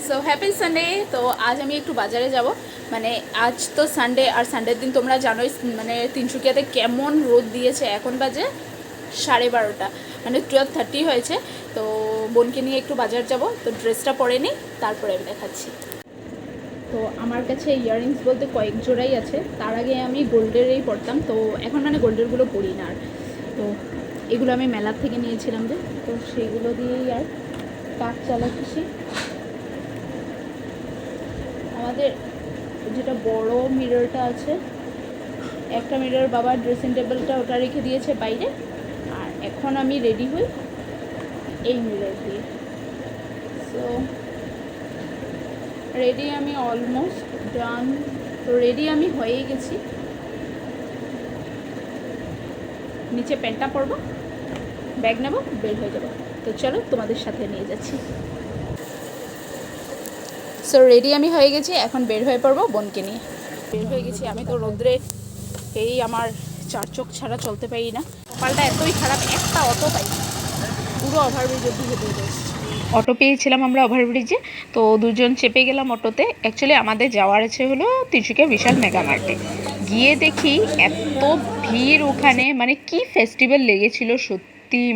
So happy Sunday. তো আজ আমি একটু বাজারে যাব, মানে আজ তো সানডে, আর সানডের দিন তোমরা জানোই মানে তিনসুকিয়াতে কেমন রোদ দিয়েছে। এখন বাজে 12:30, মানে 12:30 হয়েছে। তো বোনকে নিয়ে একটু বাজার যাব, তো ড্রেসটা পরে নিই, তারপরে আমি দেখাচ্ছি। তো আমার কাছে ইয়াররিংস বলতে কয়েক জোড়াই আছে। তার আগে আমি গোল্ডেরই পরতাম, তো এখন মানে গোল্ডেরগুলো পরি না আর। তো এগুলো আমি মেলার থেকে নিয়েছিলাম যে, তো সেইগুলো দিয়েই আর কাজ চালাচ্ছি। আমাদের যেটা বড় মিররটা আছে, একটা মিরর বাবার ড্রেসিং টেবিলটা ওটা রেখে দিয়েছে বাইরে, আর এখন আমি রেডি হই এই মিরর দিয়ে। সো রেডি আমি অলমোস্ট ডান। তো রেডি আমি হয়েই গেছি। নিচে প্যান্টটা পরবো, ব্যাগ নেবো, বের হয়ে যাবো। তো চলো তোমাদের সাথে নিয়ে যাচ্ছি। সো রেডি আমি হয়ে গেছি, এখন বের হয়ে পড়বো বোনকে নিয়ে। বের হয়ে গেছি আমি। তো রোদ্রে এই আমার 4 চোখ ছাড়া চলতে পারি না। কপালটা এতই খারাপ, একটা অটো পাই, পুরো ওভারব্রিজ অব্দি হেঁটে হেঁটে এসেছি। অটো পেয়েছিলাম আমরা ওভারব্রিজে, তো দুজন চেপে গেলাম অটোতে। অ্যাকচুয়ালি আমাদের যাওয়ার আছে হলো তিনসুকিয়া বিশাল মেগা মার্টে। গিয়ে দেখি এত ভিড় ওখানে, মানে কি ফেস্টিভ্যাল লেগেছিল সত্যি।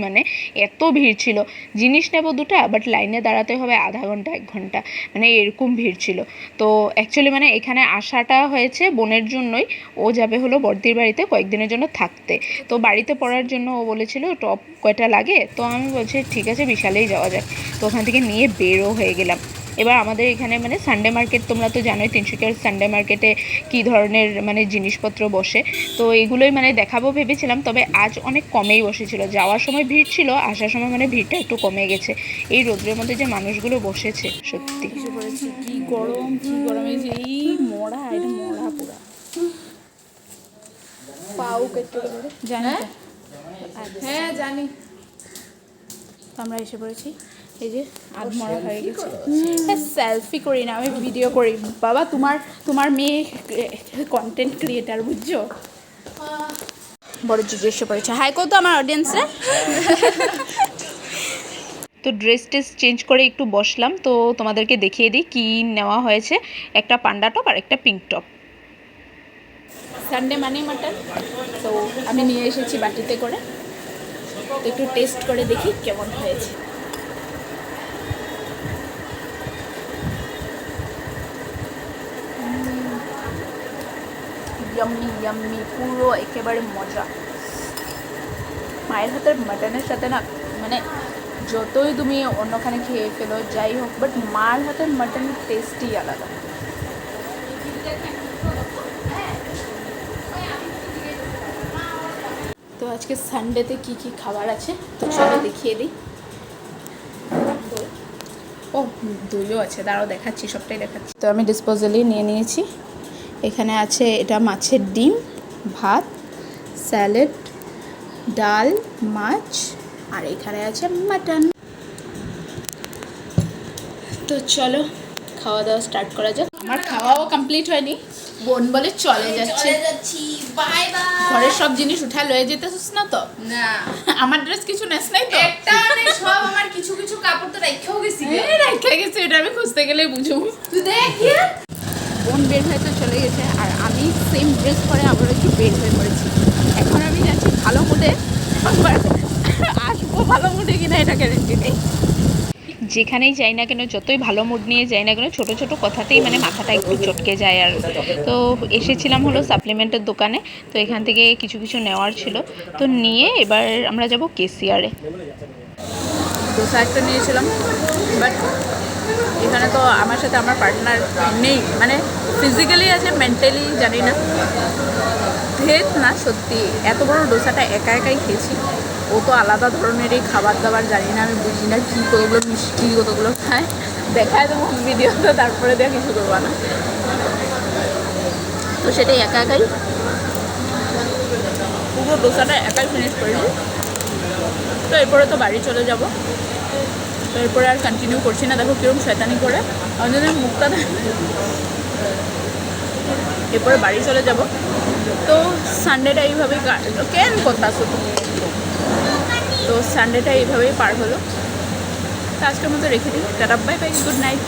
মানে এত ভিড় ছিল, জিনিস নেব দুটা, বাট লাইনে দাঁড়াতে হবে আধা ঘন্টা 1 ঘন্টা, মানে এরকম ভিড় ছিল। তো অ্যাকচুয়ালি মানে এখানে আসাটা হয়েছে বোনের জন্যই। ও যাবে হলো বড়দির বাড়িতে কয়েকদিনের জন্য থাকতে। তো বাড়িতে পড়ার জন্য ও বলেছিল টপ কয়টা লাগে, তো আমি বলছি ঠিক আছে বিশালেই যাওয়া যাক। তো ওখান থেকে নিয়ে বেরও হয়ে গেলাম। এবার আমাদের এখানে মানে সানডে মার্কেট, তোমরা তো জানোই তিনসুকিয়ার সানডে মার্কেটে কী ধরনের মানে জিনিসপত্র বসে। তো এগুলোই মানে দেখাবো ভেবেছিলাম, তবে আজ অনেক কমেই বসেছিল। যাওয়ার সময় ভিড় ছিল, আসার সময় মানে ভিড়টা একটু কমে গেছে। এই রোদ্রের মধ্যে যে মানুষগুলো বসেছে সত্যি। কি গরম, কি গরমে যে এই মরা, এটা মরা পুরা পাও কেটে জানি। হ্যাঁ জানি। তো আমরা এসে পড়েছি, এই যে আধমরা হয়ে গেছে। সেলফি করি না, আমি ভিডিও করি। বাবা তোমার মেয়ে কন্টেন্ট ক্রিয়েটার, বুঝছো? বড় জুজু এসে পড়েছে। হাই কো তো আমার অডিয়েন্সরা। তো ড্রেস চেঞ্জ করে একটু বসলাম, তো তোমাদেরকে দেখিয়ে দিই কী নেওয়া হয়েছে। একটা পান্ডা টপ আর একটা পিঙ্ক টপ। সানডে মানে মাটন, তো আমি নিয়ে এসেছি বাটিতে করে। তো একটু টেস্ট করে দেখি কেমন হয়েছে। ইয়াম্মি ইয়াম্মি, পুরো একেবারে মজা। মায়ের হাতের মাটনের সাথে না, মানে যতই তুমি অন্যখানে খেয়ে ফেলো যাই হোক, বাট মার হাতের মাটনের টেস্টই আলাদা। তো আজকে সানডেতে কি কি খাবার আছে তো চলো দেখিয়ে দিই। ও দইও আছে, দাঁড়াও দেখাচ্ছি, সবটাই দেখাচ্ছি। তো আমি ডিসপোজালি নিয়ে নিয়েছি। এখানে আছে এটা মাছের ডিম, ভাত, স্যালাড, ডাল, মাছ, আর এখানে আছে মাটন। তো চলো খাওয়া দাওয়া স্টার্ট করা যাক। আমার খাওয়াও কমপ্লিট হয়নি, বোন বলে চলে যাচ্ছে। ঘরের সব জিনিস উঠা লয়ে যেতেছিস না তো? না, আমার ড্রেস কিছু নেস নাই তো? একটা নেই, সব আমার কিছু কিছু কাপড় তো রাখাও গেছি। রাখা গেছে, এটা আমি খুঁজতে গেলে বুঝুম। তুই দেখ বোন বের হয়ে তো চলে গেছে, আর আমি সেম ড্রেস পরে আবার একটু বের হয়ে পড়েছি। এখন আমি যাচ্ছি ভালো মুডে, আসবো ভালো মুডে কিনা এটা গ্যারেন্টি নেই। যেখানেই যাই না কেন, যতই ভালো মুড নিয়ে যাই না কেন, ছোটো ছোটো কথাতেই মানে মাথাটা একটু চটকে যায়। আর তো এসেছিলাম হলো সাপ্লিমেন্টের দোকানে, তো এখান থেকে কিছু কিছু নেওয়ার ছিল, তো নিয়ে এবার আমরা যাব কেসিআরে। ডোসা একটা নিয়েছিলাম, বাট এখানে তো আমার সাথে আমার পার্টনার নেই, মানে ফিজিক্যালি আছে, মেন্টালি জানি না। ভেদ না, সত্যি এত বড় ডোসাটা একা একাই খেয়েছি। ও তো আলাদা ধরনেরই খাবার দাবার, জানি না, আমি বুঝি না কী কতগুলো মিষ্টি কতগুলো খায়। দেখায় দেবো ভিডিওতে, তারপরে দেওয়া কিছু করবো না। তো সেটাই একা একাই পুরো ডোসাটা একাই ফিনিশ করেছি। তো এরপরে তো বাড়ি চলে যাব। তো এরপরে আর কন্টিনিউ করছি না। দেখো কিরকম শয়তানি করে অঞ্জনের মুখটা। এরপরে বাড়ি চলে যাব। তো সানডেটা এইভাবেই কেন করতেছো তুমি? তো সানডেটা এইভাবেই পার হলো। তো আজকের মতো রেখে দিই। Tata, bye bye, good night.